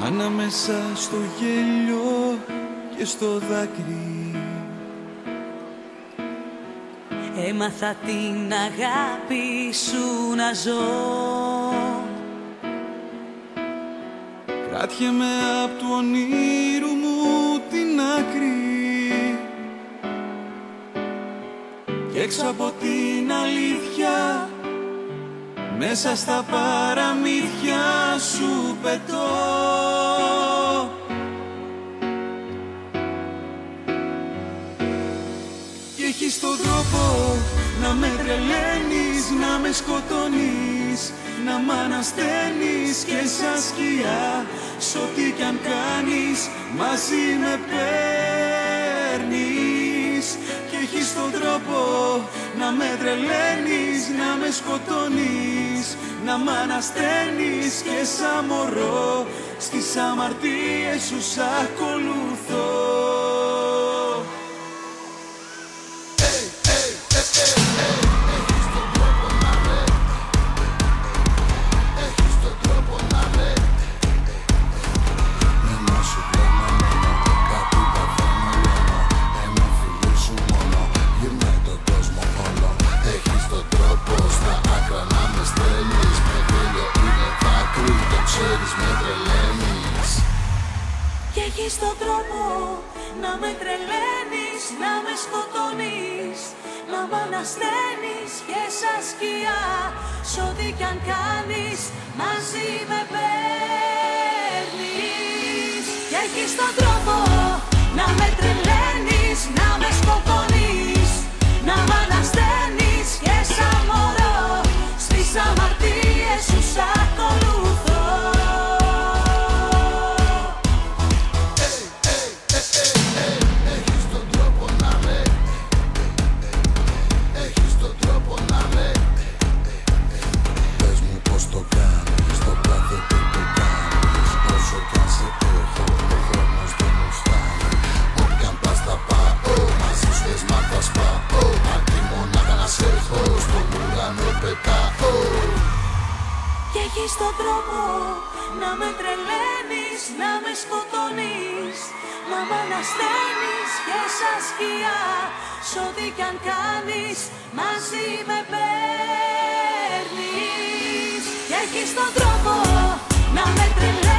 ανάμεσα στο γέλιο και στο δάκρυ. Έμαθα την αγάπη σου να ζω. Κράτιε με απ' του ονείρου μου την άκρη κι έξω από την αλήθεια μέσα στα παραμύθια σου πετώ. Και έχεις τον τρόπο να με τρελαίνεις, να με σκοτώνεις, να μ' ανασταίνεις και σαν σκιά σ' ό,τι κι αν κάνεις μαζί με παίρνεις. Και έχεις τον τρόπο να με τρελαίνεις, να με σκοτώνεις, να μ' ανασταίνεις και σαν μωρό στις αμαρτίες σου σ' ακολουθώ. Και έχεις τον τρόπο να με τρελαίνεις, να με σκοτώνεις, να μ' ανασταίνεις και σαν σκιά σ' ό,τι κι αν κάνεις μαζί με παίρνεις. Και έχεις τον τρόπο να με τρελαίνεις, να με σκοτώνεις, να μ' ανασταίνεις και σαν μωρό στις αμαρτίες σου σ' ακολουθώ. Και έχεις τον τρόπο να με τρελαίνεις, να με σκοτώνεις, να μ' ανασταίνεις και σαν σκιά σ' ό,τι κι αν κάνεις μαζί με παίρνεις. Και έχεις τον τρόπο να με τρελαίνεις.